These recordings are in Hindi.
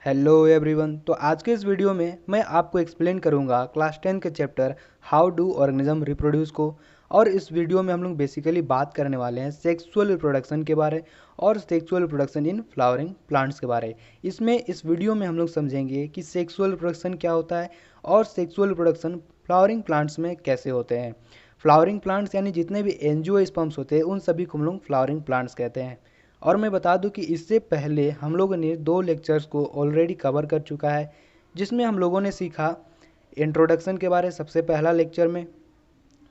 Hello everyone. तो आज के इस वीडियो में मैं आपको एक्सप्लेन करूंगा क्लास 10 के chapter how do organism reproduce को। और इस वीडियो में हम लोग बेसिकली बात करने वाले हैं सेक्सुअल रिप्रोडक्शन के बारे और sexual reproduction in flowering plants के बारे। इसमें इस वीडियो में हम लोग समझेंगे कि सेक्सुअल रिप्रोडक्शन क्या होता है और सेक्सुअल रिप्रोडक्शन फ्लावरिंग प्लांट्स में कैसे होते हैं। फ्लावरिंग प्लांट्स यानी जितने भी एंजियोस्पर्म्स होते हैं उन सभी को हम लोग फ्लावरिंग प्लांट्स कहते हैं। और मैं बता दूं कि इससे पहले हम लोगों ने 2 लेक्चर्स को ऑलरेडी कवर कर चुका है, जिसमें हम लोगों ने सीखा इंट्रोडक्शन के बारे सबसे पहला लेक्चर में।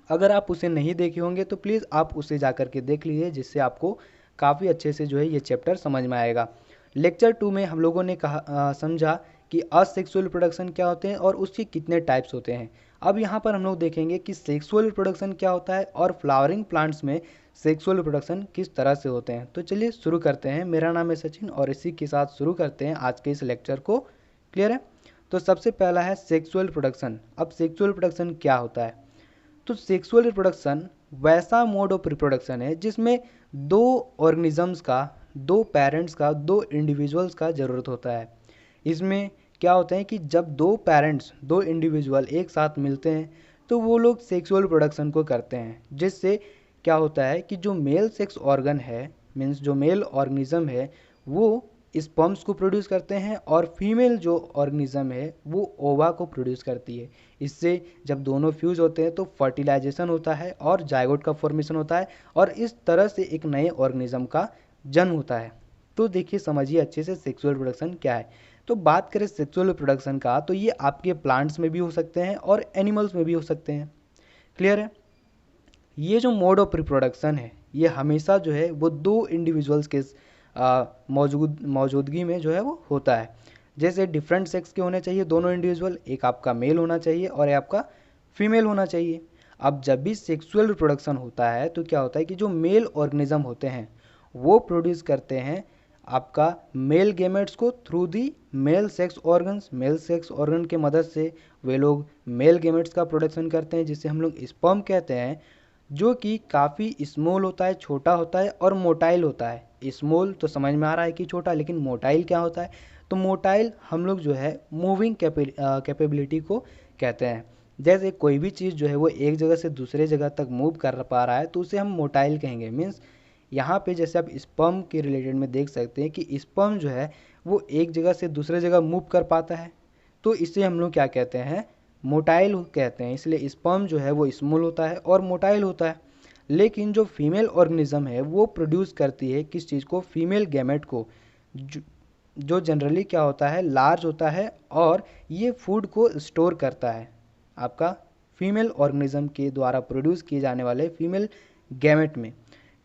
अगर आप उसे नहीं देखे होंगे तो प्लीज़ आप उसे जा कर के देख लीजिए, जिससे आपको काफ़ी अच्छे से जो है ये चैप्टर समझ में आएगा। लेक्चर 2 में हम लोगों ने समझा कि असेक्सुअल रिप्रोडक्शन क्या होते हैं और उसके कितने टाइप्स होते हैं। अब यहाँ पर हम लोग देखेंगे कि सेक्सुअल रिप्रोडक्शन क्या होता है और फ्लावरिंग प्लांट्स में सेक्सुअल रिप्रोडक्शन किस तरह से होते हैं। तो चलिए शुरू करते हैं। मेरा नाम है सचिन और इसी के साथ शुरू करते हैं आज के इस लेक्चर को। क्लियर है? तो सबसे पहला है सेक्सुअल रिप्रोडक्शन। अब सेक्सुअल रिप्रोडक्शन क्या होता है? तो सेक्सुअल रिप्रोडक्शन वैसा मोड ऑफ रिप्रोडक्शन है जिसमें दो ऑर्गेनिजम्स का, दो पेरेंट्स का, दो इंडिविजुअल्स का ज़रूरत होता है। इसमें क्या होता है कि जब दो पेरेंट्स, दो इंडिविजुअल एक साथ मिलते हैं तो वो लोग सेक्सुअल रिप्रोडक्शन को करते हैं, जिससे क्या होता है कि जो मेल सेक्स ऑर्गन है, मीन्स जो मेल ऑर्गेनिज्म है, वो स्पर्म्स को प्रोड्यूस करते हैं और फीमेल जो ऑर्गेनिज्म है वो ओवा को प्रोड्यूस करती है। इससे जब दोनों फ्यूज होते हैं तो फर्टिलाइजेशन होता है और जायगोट का फॉर्मेशन होता है और इस तरह से एक नए ऑर्गेनिज्म का जन्म होता है। तो देखिए, समझिए अच्छे से सेक्सुअल रिप्रोडक्शन क्या है। तो बात करें सेक्सुअल रिप्रोडक्शन का, तो ये आपके प्लांट्स में भी हो सकते हैं और एनिमल्स में भी हो सकते हैं। क्लियर है? ये जो मोड ऑफ रिप्रोडक्शन है ये हमेशा जो है वो दो इंडिविजुअल्स के मौजूदगी में जो है वो होता है। जैसे डिफरेंट सेक्स के होने चाहिए दोनों इंडिविजुअल, एक आपका मेल होना चाहिए और एक आपका फीमेल होना चाहिए। अब जब भी सेक्सुअल रिप्रोडक्शन होता है तो क्या होता है कि जो मेल ऑर्गेनिज्म होते हैं वो प्रोड्यूस करते हैं आपका मेल गेमेट्स को through the male sex organs. Male sex organ के मदद से वे लोग मेल गेमेट्स का प्रोडक्शन करते हैं, जिसे हम लोग स्पर्म कहते हैं, जो कि काफ़ी स्मॉल होता है, छोटा होता है और मोटाइल होता है। स्मॉल तो समझ में आ रहा है कि छोटा, लेकिन मोटाइल क्या होता है? तो मोटाइल हम लोग जो है मूविंग कैपेबिलिटी को कहते हैं। जैसे कोई भी चीज़ जो है वो एक जगह से दूसरे जगह तक मूव कर पा रहा है तो उसे हम मोटाइल कहेंगे। मीन्स यहाँ पे जैसे आप स्पर्म के रिलेटेड में देख सकते हैं कि स्पर्म जो है वो एक जगह से दूसरे जगह मूव कर पाता है, तो इसे हम लोग क्या कहते हैं? मोटाइल कहते हैं। इसलिए स्पर्म जो है वो स्मॉल होता है और मोटाइल होता है। लेकिन जो फीमेल ऑर्गेनिज्म है वो प्रोड्यूस करती है किस चीज़ को? फीमेल गैमेट को, जो जनरली क्या होता है? लार्ज होता है और ये फूड को स्टोर करता है आपका फीमेल ऑर्गेनिज्म के द्वारा प्रोड्यूस किए जाने वाले फीमेल गैमेट में।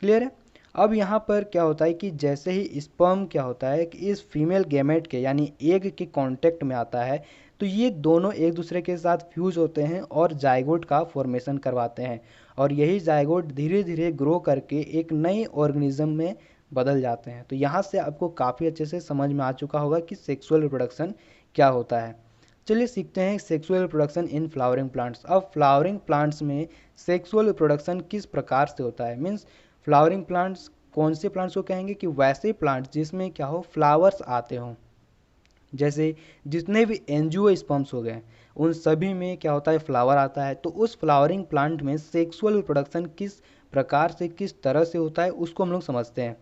क्लियर है? अब यहाँ पर क्या होता है कि जैसे ही स्पर्म क्या होता है कि इस फीमेल गैमेट के यानी एग के कांटेक्ट में आता है तो ये दोनों एक दूसरे के साथ फ्यूज होते हैं और जायगोट का फॉर्मेशन करवाते हैं और यही जायगोट धीरे धीरे ग्रो करके एक नए ऑर्गेनिज्म में बदल जाते हैं। तो यहाँ से आपको काफ़ी अच्छे से समझ में आ चुका होगा कि सेक्सुअल रिप्रोडक्शन क्या होता है। चलिए सीखते हैं sexual reproduction in flowering plants. अब फ्लावरिंग प्लांट्स में सेक्सुअल रिप्रोडक्शन किस प्रकार से होता है? मीन्स फ्लावरिंग प्लांट्स कौन से प्लांट्स को कहेंगे? कि वैसे प्लांट्स जिसमें क्या हो? फ्लावर्स आते हों। जैसे जितने भी एंजियोस्पर्म्स हो गए उन सभी में क्या होता है? फ्लावर आता है। तो उस फ्लावरिंग प्लांट में सेक्सुअल रिप्रोडक्शन किस प्रकार से, किस तरह से होता है उसको हम लोग समझते हैं।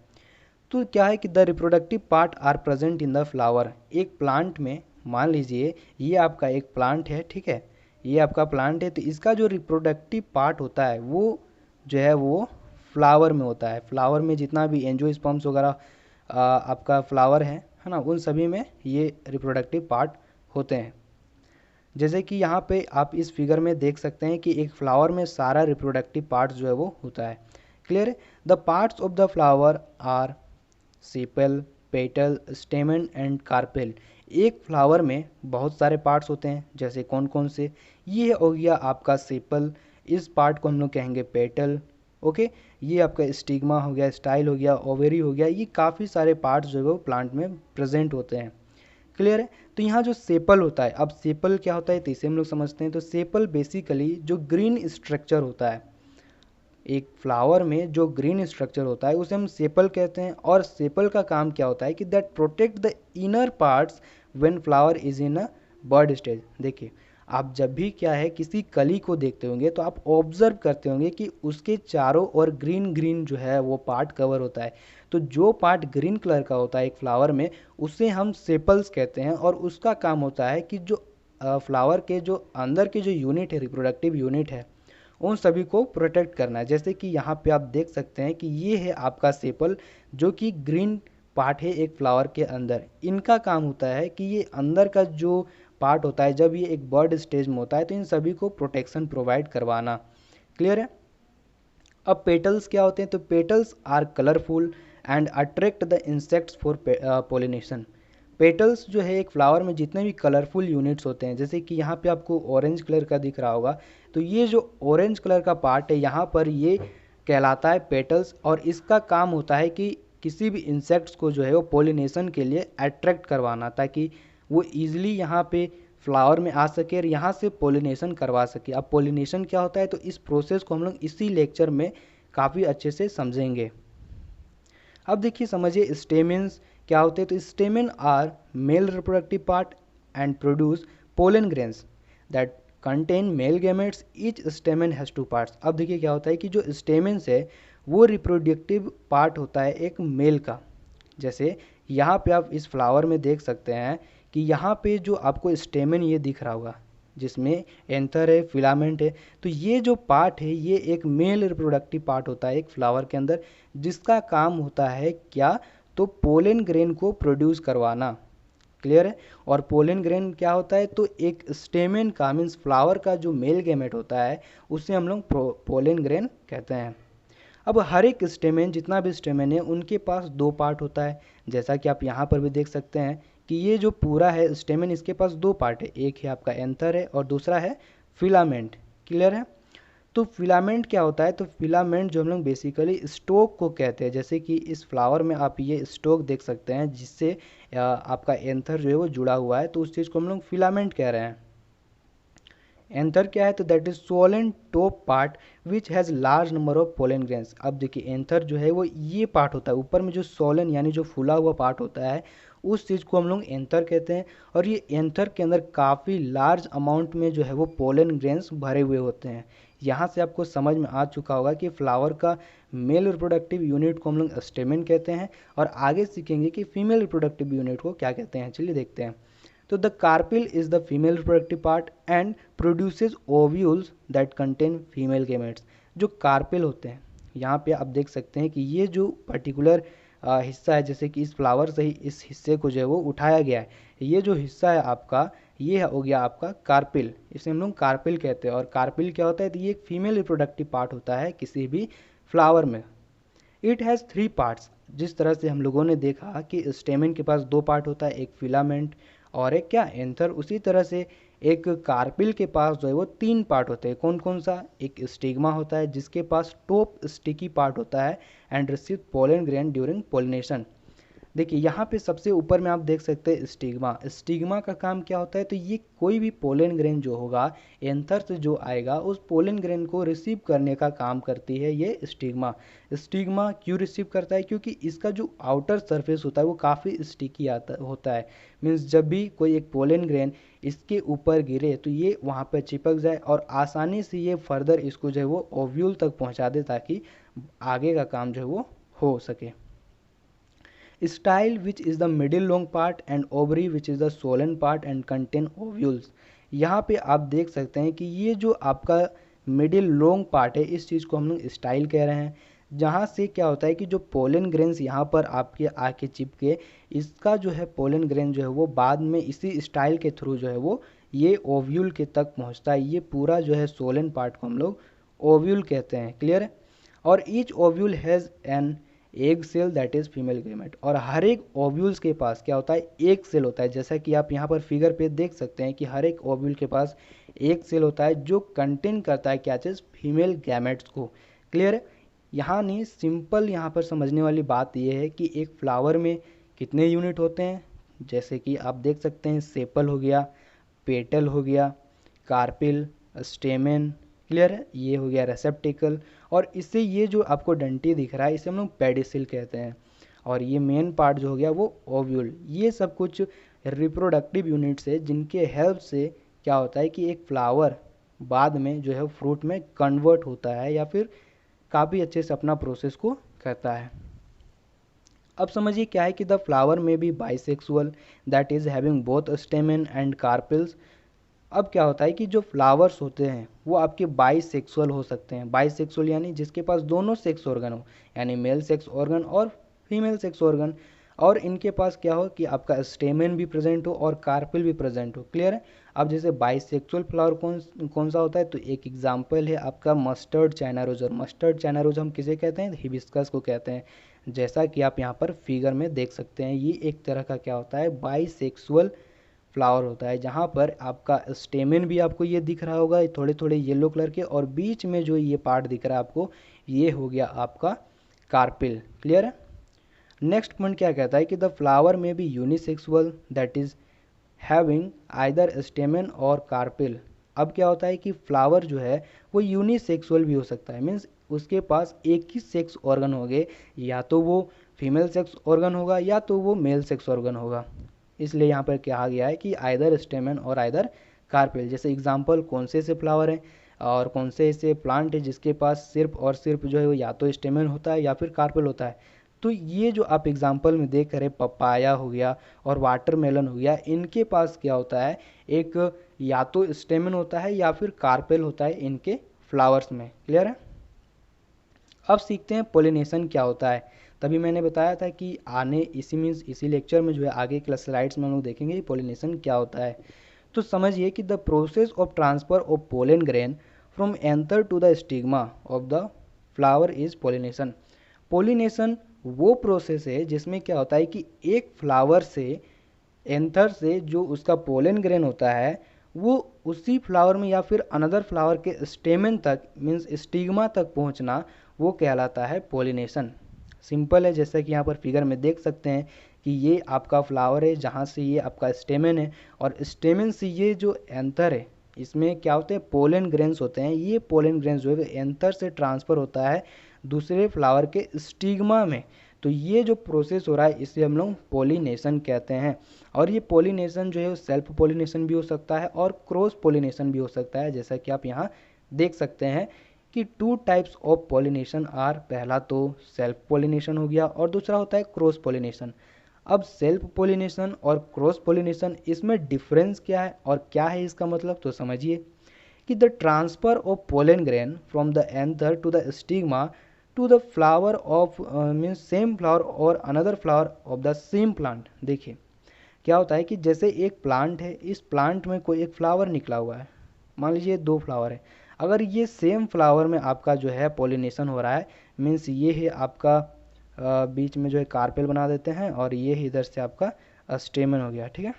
तो क्या है कि the reproductive part are present in the flower. एक प्लांट में मान लीजिए ये आपका एक प्लांट है, ठीक है, ये आपका प्लांट है, तो इसका जो रिप्रोडक्टिव पार्ट होता है वो जो है वो फ्लावर में होता है। फ्लावर में जितना भी एंजियोस्पर्म्स वगैरह आपका फ्लावर है ना, उन सभी में ये रिप्रोडक्टिव पार्ट होते हैं। जैसे कि यहाँ पे आप इस फिगर में देख सकते हैं कि एक फ्लावर में सारा रिप्रोडक्टिव पार्ट जो है वो होता है। क्लियर है? The parts of the flower are sepal, petal, stamen and carpel. एक फ्लावर में बहुत सारे पार्ट्स होते हैं। जैसे कौन कौन से? ये हो गया आपका सेपल, इस पार्ट को हम लोग कहेंगे पेटल। ओके, ये आपका स्टिग्मा हो गया, स्टाइल हो गया, ओवेरी हो गया। ये काफ़ी सारे पार्ट्स जो है वो प्लांट में प्रेजेंट होते हैं। क्लियर है? तो यहाँ जो सेपल होता है, अब सेपल क्या होता है तो इसे हम लोग समझते हैं। तो सेपल बेसिकली जो ग्रीन स्ट्रक्चर होता है, एक फ्लावर में जो ग्रीन स्ट्रक्चर होता है उसे हम सेपल कहते हैं। और सेपल का काम क्या होता है कि that protect the inner parts when flower is in a bud stage. देखिए आप जब भी क्या है किसी कली को देखते होंगे तो आप ऑब्जर्व करते होंगे कि उसके चारों ओर ग्रीन ग्रीन जो है वो पार्ट कवर होता है। तो जो पार्ट ग्रीन कलर का होता है एक फ्लावर में उसे हम सेपल्स कहते हैं, और उसका काम होता है कि जो फ्लावर के जो अंदर के जो यूनिट है, रिप्रोडक्टिव यूनिट है, उन सभी को प्रोटेक्ट करना है। जैसे कि यहाँ पे आप देख सकते हैं कि ये है आपका सेपल जो कि ग्रीन पार्ट है एक फ्लावर के अंदर। इनका काम होता है कि ये अंदर का जो पार्ट होता है जब ये एक बर्ड स्टेज में होता है तो इन सभी को प्रोटेक्शन प्रोवाइड करवाना। क्लियर है। अब पेटल्स क्या होते हैं, तो petals are colourful and attract the insects for pollination. Petals जो है एक फ्लावर में जितने भी कलरफुल यूनिट्स होते हैं, जैसे कि यहाँ पे आपको ऑरेंज कलर का दिख रहा होगा, तो ये जो ऑरेंज कलर का पार्ट है यहाँ पर ये कहलाता है पेटल्स, और इसका काम होता है कि किसी भी इंसेक्ट्स को जो है वो पोलिनेशन के लिए अट्रैक्ट करवाना, ताकि वो ईजिली यहाँ पे फ्लावर में आ सके और यहाँ से पोलिनेशन करवा सके। अब पोलिनेशन क्या होता है तो इस प्रोसेस को हम लोग इसी लेक्चर में काफ़ी अच्छे से समझेंगे। अब देखिए समझिए स्टेमेंस क्या होते हैं। तो stamen are male reproductive part and produce pollen grains that contain male gametes. Each stamen has two parts. अब देखिए क्या होता है कि जो स्टेमेंस है वो रिप्रोडक्टिव पार्ट होता है एक मेल का। जैसे यहाँ पे आप इस फ्लावर में देख सकते हैं कि यहाँ पे जो आपको स्टेमेन ये दिख रहा होगा जिसमें एंथर है, फिलामेंट है, तो ये जो पार्ट है ये एक मेल रिप्रोडक्टिव पार्ट होता है एक फ्लावर के अंदर, जिसका काम होता है क्या, तो पोलन ग्रेन को प्रोड्यूस करवाना। क्लियर है। और पोलन ग्रेन क्या होता है, तो एक स्टेमेन का मीन्स फ्लावर का जो मेल गैमेट होता है उसे हम लोग पोलन ग्रेन कहते हैं। अब हर एक स्टेमेन, जितना भी स्टेमेन है उनके पास दो पार्ट होता है, जैसा कि आप यहाँ पर भी देख सकते हैं कि ये जो पूरा है स्टेमेन इसके पास दो पार्ट है, एक है आपका एंथर है और दूसरा है फिलामेंट। क्लियर है। तो फिलामेंट क्या होता है, तो फिलामेंट जो हम लोग बेसिकली स्टोक को कहते हैं, जैसे कि इस फ्लावर में आप ये स्टोक देख सकते हैं जिससे आपका एंथर जो है वो जुड़ा हुआ है, तो उस चीज़ को हम लोग फिलामेंट कह रहे हैं। एंथर क्या है, तो that is Solan top part which has large number of pollen grains. अब देखिए एंथर जो है वो ये पार्ट होता है, ऊपर में जो सोलन यानी जो फूला हुआ पार्ट होता है उस चीज़ को हम लोग एंथर कहते हैं। और ये एंथर के अंदर काफ़ी लार्ज अमाउंट में जो है वो पोलन ग्रेन्स भरे हुए होते हैं। यहाँ से आपको समझ में आ चुका होगा कि फ्लावर का मेल रिप्रोडक्टिव यूनिट को हम लोग स्टेमेन कहते हैं, और आगे सीखेंगे कि फीमेल रिप्रोडक्टिव यूनिट को क्या कहते हैं। चलिए देखते हैं। तो the carpel is the female reproductive part and produces ovules that contain female gametes. जो कार्पिल होते हैं यहाँ पे आप देख सकते हैं कि ये जो पर्टिकुलर हिस्सा है, जैसे कि इस फ्लावर से ही इस हिस्से को जो है वो उठाया गया है, ये जो हिस्सा है आपका ये हो गया आपका कार्पिल, इसे हम लोग कार्पिल कहते हैं। और कार्पिल क्या होता है, तो ये एक फीमेल रिप्रोडक्टिव पार्ट होता है किसी भी फ्लावर में। It has three parts. जिस तरह से हम लोगों ने देखा कि स्टेमेन के पास दो पार्ट होता है, एक फिलामेंट और एक क्या एंथर, उसी तरह से एक कार्पिल के पास जो है वो तीन पार्ट होते हैं। कौन कौन सा, एक स्टिग्मा होता है जिसके पास टॉप स्टिकी पार्ट होता है and receive pollen grain during pollination. देखिए यहाँ पे सबसे ऊपर में आप देख सकते हैं स्टिग्मा। स्टिग्मा का काम क्या होता है, तो ये कोई भी पोलन ग्रेन जो होगा एंथर से जो आएगा उस पोलन ग्रेन को रिसीव करने का काम करती है ये स्टिग्मा। स्टिग्मा क्यों रिसीव करता है, क्योंकि इसका जो आउटर सरफेस होता है वो काफ़ी स्टिकी होता है। मीन्स जब भी कोई एक पोलन ग्रेन इसके ऊपर गिरे तो ये वहाँ पर चिपक जाए और आसानी से ये फर्दर इसको जो है वो ओव्यूल तक पहुँचा दे, ताकि आगे का काम जो है वो हो सके। Style which is the middle long part and ovary which is the Solan part and contain ovules. यहाँ पे आप देख सकते हैं कि ये जो आपका मिडिल लॉन्ग पार्ट है इस चीज़ को हम लोग स्टाइल कह रहे हैं, जहाँ से क्या होता है कि जो पोलन ग्रेन्स यहाँ पर आपके आके चिपके, इसका जो है पोलन ग्रेन जो है वो बाद में इसी स्टाइल के थ्रू जो है वो ये ओव्यूल के तक पहुँचता है। ये पूरा जो है सोलन पार्ट को हम लोग ओव्यूल कहते हैं। क्लियर है। और each ovule has an egg cell that is female gamete. और हर एक ओव्यूल्स के पास क्या होता है, एक सेल होता है। जैसा कि आप यहाँ पर फिगर पे देख सकते हैं कि हर एक ओव्यूल के पास एक सेल होता है जो कंटेन करता है क्या चीज़, फीमेल गैमेट्स को। क्लियर है। यहाँ नहीं, सिंपल यहाँ पर समझने वाली बात यह है कि एक फ्लावर में कितने यूनिट होते हैं, जैसे कि आप देख सकते हैं सेपल हो गया, पेटल हो गया, कार्पिल, स्टेमेन। क्लियर है। ये हो गया रेसेप्टिकल, और इससे ये जो आपको डंटी दिख रहा है इसे हम लोग पेडिसिल कहते हैं। और ये मेन पार्ट जो हो गया वो ओव्यूल। ये सब कुछ रिप्रोडक्टिव यूनिट्स है जिनके हेल्प से क्या होता है कि एक फ्लावर बाद में जो है फ्रूट में कन्वर्ट होता है या फिर काफ़ी अच्छे से अपना प्रोसेस को करता है। अब समझिए क्या है कि द फ्लावर में be bisexual that is having both stamen and carpels. अब क्या होता है कि जो फ्लावर्स होते हैं वो आपके बाइसेक्सुअल हो सकते हैं। बाइसेक्सुअल यानी जिसके पास दोनों सेक्स ऑर्गन हो, यानी मेल सेक्स ऑर्गन और फीमेल सेक्स ऑर्गन, और इनके पास क्या हो कि आपका स्टेमेन भी प्रेजेंट हो और कार्पेल भी प्रेजेंट हो। क्लियर है। अब जैसे बाइसेक्सुअल फ्लावर कौन सा होता है, तो एक एग्जांपल है आपका मस्टर्ड चाइना रोज। और मस्टर्ड चाइना रोज हम किसे कहते हैं, हिबिस्कस को कहते हैं। जैसा कि आप यहाँ पर फिगर में देख सकते हैं, ये एक तरह का क्या होता है, बाइसेक्सुअल फ्लावर होता है, जहाँ पर आपका स्टेमेन भी आपको ये दिख रहा होगा थोड़े थोड़े येलो कलर के, और बीच में जो ये पार्ट दिख रहा है आपको, ये हो गया आपका कार्पेल। क्लियर है। नेक्स्ट पॉइंट क्या कहता है कि द फ्लावर में be unisexual that is having either stamen और कार्पेल। अब क्या होता है कि फ्लावर जो है वो यूनिसेक्सुअल भी हो सकता है, मीन्स उसके पास एक ही सेक्स ऑर्गन होंगे, या तो वो फीमेल सेक्स ऑर्गन होगा या तो वो मेल सेक्स ऑर्गन होगा। इसलिए यहाँ पर कहा गया है कि आइदर स्टेमेन और आइदर कार्पेल। जैसे एग्जांपल कौन से फ्लावर हैं और कौन से ऐसे प्लांट है जिसके पास सिर्फ और सिर्फ जो है वो या तो स्टेमेन होता है या फिर कार्पेल होता है। तो ये जो आप एग्जांपल में देख रहे, पपाया हो गया और वाटरमेलन हो गया, इनके पास क्या होता है, एक या तो स्टेमेन होता है या फिर कार्पेल होता है इनके फ्लावर्स में। क्लियर है। अब सीखते हैं पोलिनेशन क्या होता है। तभी मैंने बताया था कि इसी लेक्चर में जो है आगे क्लास स्लाइड्स में हम लोग देखेंगे पोलिनेशन क्या होता है। तो समझिए कि the process of transfer of pollen grain from anther to the stigma of the flower is pollination. Pollination वो प्रोसेस है जिसमें क्या होता है कि एक फ्लावर से एंथर से जो उसका पोलन ग्रेन होता है वो उसी फ्लावर में या फिर अनदर फ्लावर के स्टेमेन तक, मीन्स स्टिग्मा तक पहुंचना, वो कहलाता है पोलिनेशन। सिंपल है, जैसा कि यहाँ पर फिगर में देख सकते हैं कि ये आपका फ्लावर है जहाँ से ये आपका स्टेमेन है, और स्टेमेन से ये जो एंथर है इसमें क्या होते हैं, पोलन ग्रेन्स होते हैं। ये पोलन ग्रेन्स जो है एंथर से ट्रांसफ़र होता है दूसरे फ्लावर के स्टिग्मा में। तो ये जो प्रोसेस हो रहा है इसे हम लोग पोलिनेशन कहते हैं। और ये पोलिनेशन जो है सेल्फ पोलिनेशन भी हो सकता है और क्रॉस पोलिनेशन भी हो सकता है, जैसा कि आप यहाँ देख सकते हैं कि 2 टाइप्स ऑफ पोलिनेशन आर। पहला तो सेल्फ पोलिनेशन हो गया और दूसरा होता है क्रॉस पोलिनेशन। अब सेल्फ पोलिनेशन और क्रॉस पोलिनेशन, इसमें डिफरेंस क्या है और क्या है इसका मतलब, तो समझिए कि the transfer of pollen grain from the anther to the stigma to the flower of means same flower और another flower of the same plant. देखिए क्या होता है कि जैसे एक प्लांट है, इस प्लांट में कोई एक फ्लावर निकला हुआ है, मान लीजिए 2 फ्लावर है। अगर ये सेम फ्लावर में आपका जो है पोलिनेशन हो रहा है, मीन्स ये है आपका बीच में जो है कार्पेल बना देते हैं और ये इधर से आपका स्टेमन हो गया। ठीक है।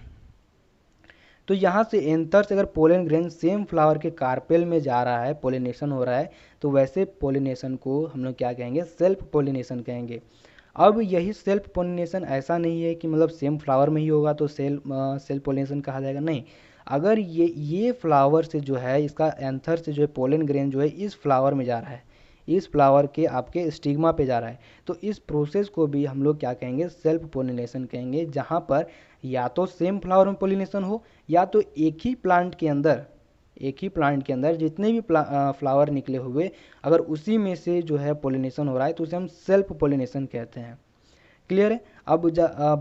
तो यहाँ से एंथर से अगर पोलन ग्रेन सेम फ्लावर के कार्पेल में जा रहा है, पोलिनेशन हो रहा है, तो वैसे पोलिनेशन को हम लोग क्या कहेंगे, सेल्फ पोलिनेशन कहेंगे। अब यही सेल्फ पोलिनेशन ऐसा नहीं है कि मतलब सेम फ्लावर में ही होगा तो सेल्फ पोलिनेशन कहा जाएगा, नहीं। अगर ये फ्लावर से जो है इसका एंथर से जो है पोलन ग्रेन जो है इस फ्लावर में जा रहा है, इस फ्लावर के आपके स्टिग्मा पे जा रहा है, तो इस प्रोसेस को भी हम लोग क्या कहेंगे, सेल्फ पोलिनेशन कहेंगे। जहाँ पर या तो सेम फ्लावर में पोलिनेशन हो या तो एक ही प्लांट के अंदर जितने भी फ्लावर निकले हुए, अगर उसी में से जो है पोलिनेशन हो रहा है तो उसे हम सेल्फ पोलिनेशन कहते हैं। क्लियर है। अब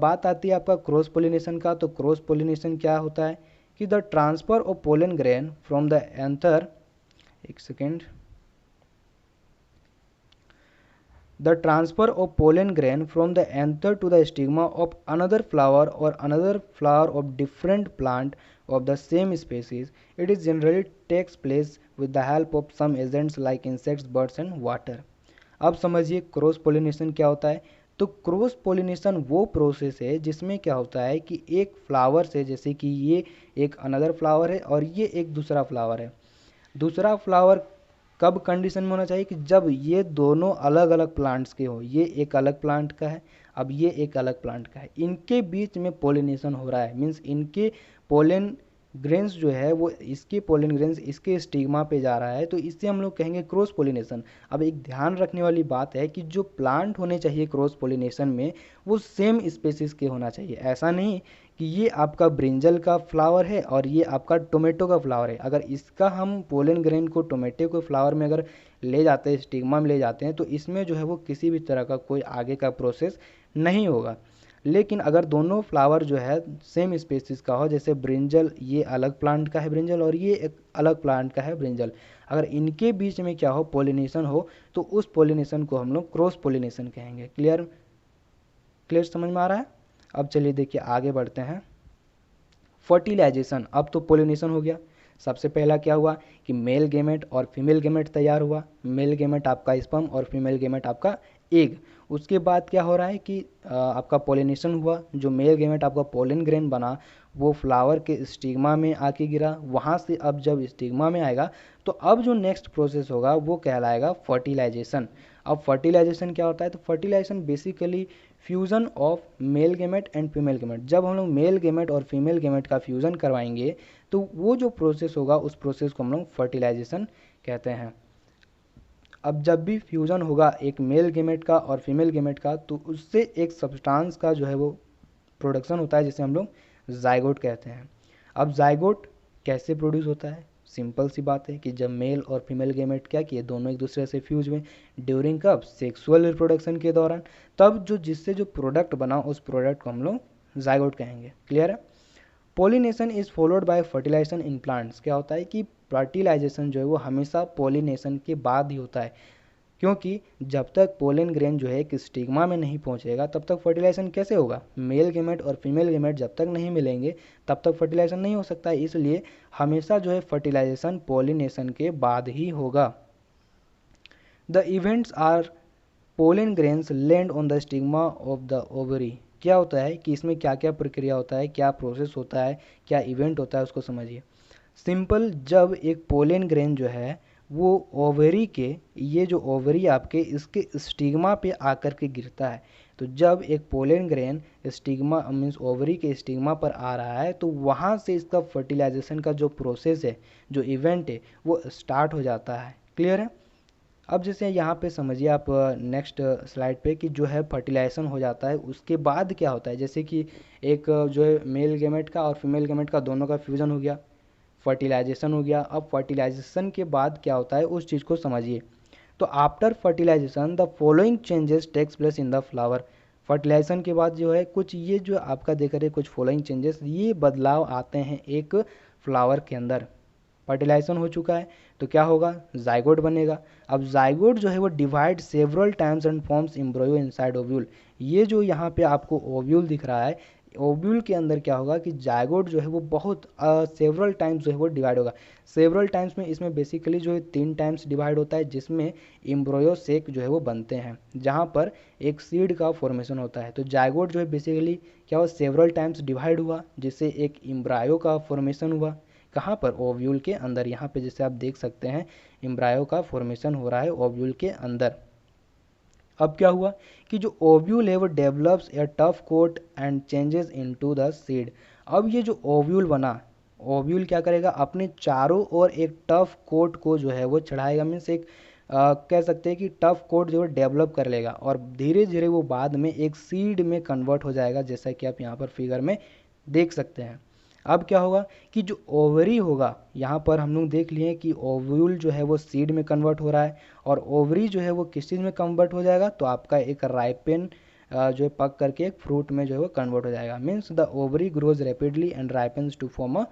बात आती है आपका क्रॉस पोलिनेशन का। तो क्रॉस पोलिनेशन क्या होता है कि the transfer of pollen grain from the anther, एक second, the transfer of pollen grain from the anther to the stigma of another flower or another flower of different plant of the same species. It is generally takes place with the help of some agents like insects, birds and water. अब समझिए क्रॉस पोलिनेशन क्या होता है। तो क्रॉस पोलिनेशन वो प्रोसेस है जिसमें क्या होता है कि एक फ्लावर से, जैसे कि ये एक अनदर फ्लावर है और ये एक दूसरा फ्लावर है, दूसरा फ्लावर कब कंडीशन में होना चाहिए कि जब ये दोनों अलग अलग प्लांट्स के हो। ये एक अलग प्लांट का है, अब ये एक अलग प्लांट का है, इनके बीच में पोलिनेशन हो रहा है, मीन्स इनके पोलन ग्रेन्स जो है वो इसके पोलन ग्रेन्स इसके स्टिग्मा पे जा रहा है, तो इससे हम लोग कहेंगे क्रॉस पोलिनेशन। अब एक ध्यान रखने वाली बात है कि जो प्लांट होने चाहिए क्रॉस पोलिनेशन में वो सेम स्पेसिस के होना चाहिए। ऐसा नहीं कि ये आपका ब्रिंजल का फ्लावर है और ये आपका टोमेटो का फ्लावर है। अगर इसका हम पोलन ग्रेन को टोमेटो के फ्लावर में अगर ले जाते हैं, स्टिग्मा में ले जाते हैं, तो इसमें जो है वो किसी भी तरह का कोई आगे का प्रोसेस नहीं होगा। लेकिन अगर दोनों फ्लावर जो है सेम स्पेसीज का हो, जैसे ब्रिंजल ये अलग प्लांट का है ब्रिंजल और ये एक अलग प्लांट का है ब्रिंजल, अगर इनके बीच में क्या हो, पोलिनेशन हो, तो उस पोलिनेशन को हम लोग क्रॉस पोलिनेशन कहेंगे। क्लियर क्लियर समझ में आ रहा है? अब चलिए देखिए आगे बढ़ते हैं। फर्टिलाइजेशन, अब तो पोलिनेशन हो गया। सबसे पहला क्या हुआ कि मेल गेमेट और फीमेल गेमेट तैयार हुआ। मेल गेमेट आपका स्पर्म और फीमेल गेमेट आपका एग। उसके बाद क्या हो रहा है कि आपका पोलिनेशन हुआ। जो मेल गेमेट आपका पोलन ग्रेन बना वो फ्लावर के स्टिग्मा में आके गिरा। वहाँ से अब जब स्टिग्मा में आएगा तो अब जो नेक्स्ट प्रोसेस होगा वो कहलाएगा फर्टिलाइजेशन। अब फर्टिलाइजेशन क्या होता है? तो fertilisation basically fusion of male gamete and female gamete. जब हम लोग मेल गेमेट और फीमेल गेमेट का फ्यूज़न करवाएंगे तो वो जो प्रोसेस होगा उस प्रोसेस को हम लोग फर्टिलाइजेशन कहते हैं। अब जब भी फ्यूज़न होगा एक मेल गेमेट का और फीमेल गेमेट का तो उससे एक सब्सटेंस का जो है वो प्रोडक्शन होता है जिसे हम लोग जाइगोट कहते हैं। अब जाइगोट कैसे प्रोड्यूस होता है? सिंपल सी बात है कि जब मेल और फीमेल गेमेट क्या किए, दोनों एक दूसरे से फ्यूज हुए ड्यूरिंग कब? सेक्सुअल रिप्रोडक्शन के दौरान। तब जो जिससे जो प्रोडक्ट बना उस प्रोडक्ट को हम लोग जाइगोट कहेंगे। क्लियर है? Pollination is followed by fertilisation in plants. क्या होता है कि फर्टिलाइजेशन जो है वो हमेशा पोलिनेशन के बाद ही होता है, क्योंकि जब तक पोलन ग्रेन जो है एक स्टिग्मा में नहीं पहुंचेगा तब तक फर्टिलाइजेशन कैसे होगा? मेल गेमेट और फीमेल गेमेट जब तक नहीं मिलेंगे तब तक फर्टिलाइजेशन नहीं हो सकता है। इसलिए हमेशा जो है फर्टिलाइजेशन पोलिनेशन के बाद ही होगा। The events are pollen grains land on the stigma of the ovary. क्या होता है कि इसमें क्या क्या प्रक्रिया होता है, क्या प्रोसेस होता है, क्या इवेंट होता है, उसको समझिए। सिंपल, जब एक पोलन ग्रेन जो है वो ओवरी के, ये जो ओवरी आपके इसके स्टिग्मा पे आकर के गिरता है, तो जब एक pollen grain stigma means ovary के स्टिग्मा पर आ रहा है तो वहाँ से इसका फर्टिलाइजेशन का जो प्रोसेस है, जो इवेंट है, वो स्टार्ट हो जाता है। क्लियर है? अब जैसे यहाँ पे समझिए आप नेक्स्ट स्लाइड पे कि जो है फर्टिलाइजेशन हो जाता है, उसके बाद क्या होता है, जैसे कि एक जो है मेल गेमेट का और फीमेल गेमेट का दोनों का फ्यूज़न हो गया, फर्टिलाइजेशन हो गया। अब फर्टिलाइजेशन के बाद क्या होता है उस चीज़ को समझिए। तो after fertilisation the following changes takes place in the flower. Fertilisation के बाद जो है कुछ ये जो आपका देख रहे हैं कुछ फॉलोइंग चेंजेस, ये बदलाव आते हैं एक फ्लावर के अंदर। फर्टिलाइजेशन हो चुका है तो क्या होगा? जाइगोट बनेगा। अब जाइगोट जो है वो divide several times and forms embryo inside ovule. ये जो यहाँ पे आपको ओव्यूल दिख रहा है, ओव्यूल के अंदर क्या होगा कि जाइगोट जो है वो बहुत सेवरल टाइम्स जो है वो डिवाइड होगा। सेवरल टाइम्स में इसमें बेसिकली जो है 3 टाइम्स डिवाइड होता है, जिसमें एम्ब्रियो सेक जो है वो बनते हैं, जहाँ पर एक सीड का फॉर्मेशन होता है। तो जाइगोट जो है बेसिकली क्या हुआ? सेवरल टाइम्स डिवाइड हुआ, जिससे एक एम्ब्रायो का फॉर्मेशन हुआ। कहाँ पर? ओव्यूल के अंदर। यहाँ पे जैसे आप देख सकते हैं एम्ब्रायो का फॉर्मेशन हो रहा है ओव्यूल के अंदर। अब क्या हुआ कि जो ओव्यूल है वो develops a tough coat and changes into the seed. अब ये जो ओव्यूल बना, ओव्यूल क्या करेगा? अपने चारों ओर एक टफ कोट को जो है वो चढ़ाएगा, मीन्स एक कह सकते हैं कि टफ कोट जो है डेवलप कर लेगा और धीरे धीरे वो बाद में एक सीड में कन्वर्ट हो जाएगा, जैसा कि आप यहाँ पर फिगर में देख सकते हैं। अब क्या होगा कि जो ओवरी होगा, यहाँ पर हम लोग देख लिए कि ओव्यूल जो है वो सीड में कन्वर्ट हो रहा है और ओवरी जो है वो किस चीज़ में कन्वर्ट हो जाएगा? तो आपका एक राइपेन जो है पक करके एक फ्रूट में जो है वो कन्वर्ट हो जाएगा। Means the ovary grows rapidly and ripens to form a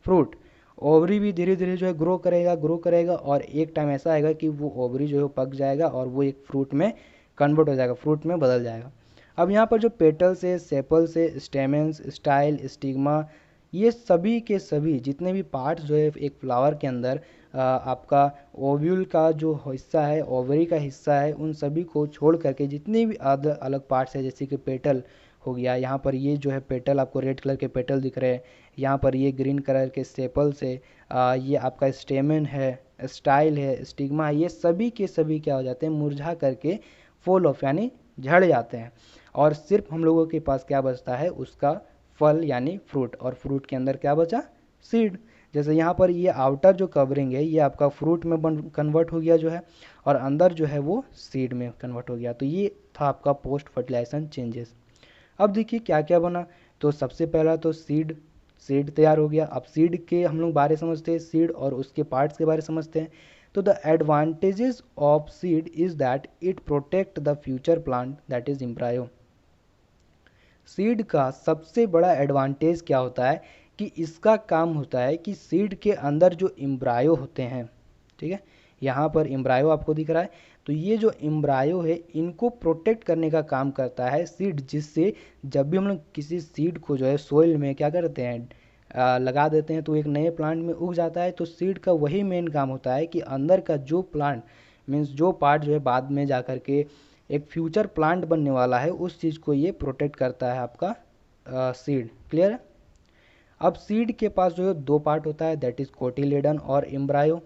fruit. Ovary भी धीरे धीरे जो है ग्रो करेगा और एक टाइम ऐसा आएगा कि वो ओवरी जो है वो पक जाएगा और वो एक फ्रूट में कन्वर्ट हो जाएगा, फ्रूट में बदल जाएगा। अब यहाँ पर जो पेटल्स है, सेपल्स है, स्टेमेंस, स्टाइल, स्टिग्मा, ये सभी के सभी जितने भी पार्ट्स जो है एक फ्लावर के अंदर आपका ओव्यूल का जो हिस्सा है, ओवरी का हिस्सा है, उन सभी को छोड़ करके जितने भी अलग अलग पार्ट्स है, जैसे कि पेटल हो गया, यहाँ पर ये जो है पेटल आपको रेड कलर के पेटल दिख रहे हैं, यहाँ पर ये ग्रीन कलर के सेपल्स है, ये आपका स्टेमन है, स्टाइल है, स्टिग्मा है, ये सभी के सभी क्या हो जाते हैं? मुरझा करके फॉल ऑफ यानी झड़ जाते हैं और सिर्फ हम लोगों के पास क्या बचता है? उसका फल यानी फ्रूट, और फ्रूट के अंदर क्या बचा? सीड। जैसे यहाँ पर ये आउटर जो कवरिंग है ये आपका फ्रूट में कन्वर्ट हो गया जो है और अंदर जो है वो सीड में कन्वर्ट हो गया। तो ये था आपका पोस्ट फर्टिलाइजेशन चेंजेस। अब देखिए क्या क्या बना। तो सबसे पहला तो सीड तैयार हो गया। अब सीड के हम लोग बारे समझते हैं, सीड और उसके पार्ट्स के बारे समझते हैं। तो the advantages of seed is that it protect the future plant that is embryo. Seed का सबसे बड़ा एडवांटेज क्या होता है कि इसका काम होता है कि सीड के अंदर जो एम्ब्रायो होते हैं, ठीक है, यहाँ पर एम्ब्रायो आपको दिख रहा है, तो ये जो एम्ब्रायो है इनको प्रोटेक्ट करने का काम करता है सीड, जिससे जब भी हम लोग किसी सीड को जो है सोइल में क्या करते हैं, लगा देते हैं तो एक नए प्लांट में उग जाता है। तो सीड का वही मेन काम होता है कि अंदर का जो प्लांट मीन्स जो पार्ट जो है बाद में जा कर के एक फ्यूचर प्लांट बनने वाला है, उस चीज़ को ये प्रोटेक्ट करता है आपका सीड। क्लियर है। अब सीड के पास जो है दो पार्ट होता है, दैट इज कोटिलेडन और एम्ब्रायो।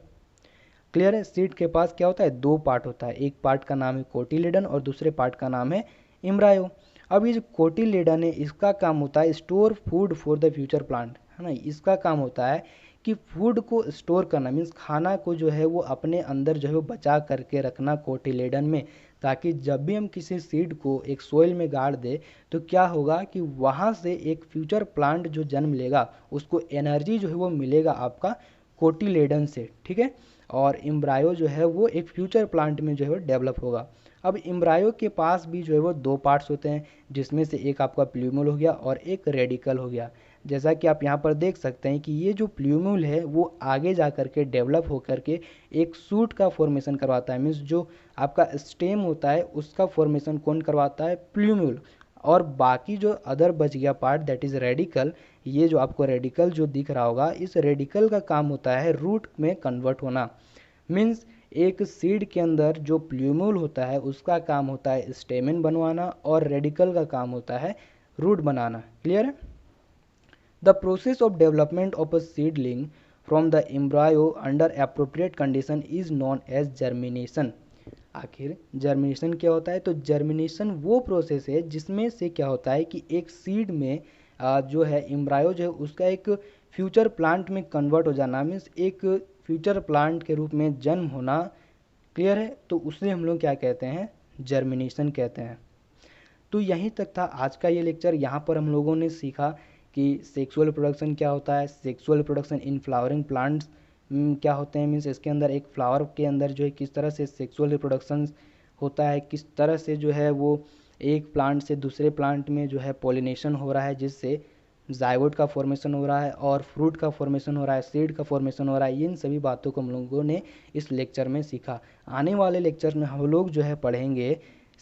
क्लियर है। सीड के पास क्या होता है, दो पार्ट होता है, एक पार्ट का नाम है कोटिलेडन और दूसरे पार्ट का नाम है एम्ब्रायो। अब ये जो कोटिलेडन है इसका काम होता है store food for the future plant, है ना। इसका काम होता है कि फूड को स्टोर करना, मीन्स खाना को जो है वो अपने अंदर जो है वो बचा करके रखना कोटिलेडन में, ताकि जब भी हम किसी सीड को एक सोइल में गाड़ दे तो क्या होगा कि वहाँ से एक फ्यूचर प्लांट जो जन्म लेगा उसको एनर्जी जो है वो मिलेगा आपका कोटिलेडन से, ठीक है। और एम्ब्रायो जो है वो एक फ्यूचर प्लांट में जो है वो डेवलप होगा। अब एम्ब्रायो के पास भी जो है वो दो पार्ट्स होते हैं, जिसमें से एक आपका प्ल्यूमल हो गया और एक रेडिकल हो गया। जैसा कि आप यहाँ पर देख सकते हैं कि ये जो प्ल्यूमल है वो आगे जा कर के डेवलप हो करके एक सूट का फॉर्मेशन करवाता है, मीन्स जो आपका स्टेम होता है उसका फॉर्मेशन कौन करवाता है, प्ल्यूमल। और बाकी जो अदर बच गया पार्ट दैट इज रेडिकल, ये जो आपको रेडिकल जो दिख रहा होगा, इस रेडिकल का काम होता है रूट में कन्वर्ट होना। मीन्स एक सीड के अंदर जो प्ल्यूमल होता है उसका काम होता है स्टेमेन बनवाना और रेडिकल का काम होता है रूट बनाना। क्लियर है। The process of development of a seedling from the embryo under appropriate condition is known as germination. आखिर जर्मिनेशन क्या होता है, तो जर्मिनेशन वो प्रोसेस है जिसमें से क्या होता है कि एक सीड में जो है एम्ब्रायो जो है उसका एक फ्यूचर प्लांट में कन्वर्ट हो जाना, मीन्स एक फ्यूचर प्लांट के रूप में जन्म होना। क्लियर है। तो उसे हम लोग क्या कहते हैं, जर्मिनेशन कहते हैं। तो यहीं तक था आज का ये लेक्चर। यहाँ पर हम लोगों ने सीखा कि सेक्सुअल प्रोडक्शन क्या होता है, sexual production in flowering plants क्या होते हैं, मीन्स इसके अंदर एक फ्लावर के अंदर जो है किस तरह से सेक्सुअल रिप्रोडक्शन होता है, किस तरह से जो है वो एक प्लांट से दूसरे प्लांट में जो है पॉलिनेशन हो रहा है, जिससे जाइगोट का फॉर्मेशन हो रहा है और फ्रूट का फॉर्मेशन हो रहा है, सीड का फॉर्मेशन हो रहा है। इन सभी बातों को हम लोगों ने इस लेक्चर में सीखा। आने वाले लेक्चर में हम लोग जो है पढ़ेंगे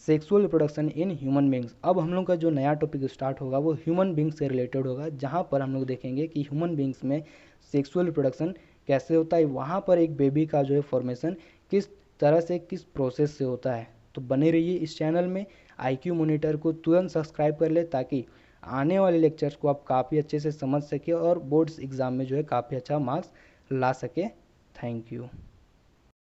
sexual reproduction in human beings. अब हम लोग का जो नया टॉपिक स्टार्ट होगा वो ह्यूमन बींग्स से रिलेटेड होगा, जहाँ पर हम लोग देखेंगे कि ह्यूमन बींग्स में सेक्सुअल रिप्रोडक्शन कैसे होता है, वहाँ पर एक बेबी का जो है फॉर्मेशन किस तरह से किस प्रोसेस से होता है। तो बने रहिए इस चैनल में। IQ मॉनिटर को तुरंत सब्सक्राइब कर ले ताकि आने वाले लेक्चर्स को आप काफ़ी अच्छे से समझ सके और बोर्ड्स एग्ज़ाम में जो है काफ़ी अच्छा मार्क्स ला सके। Thank you.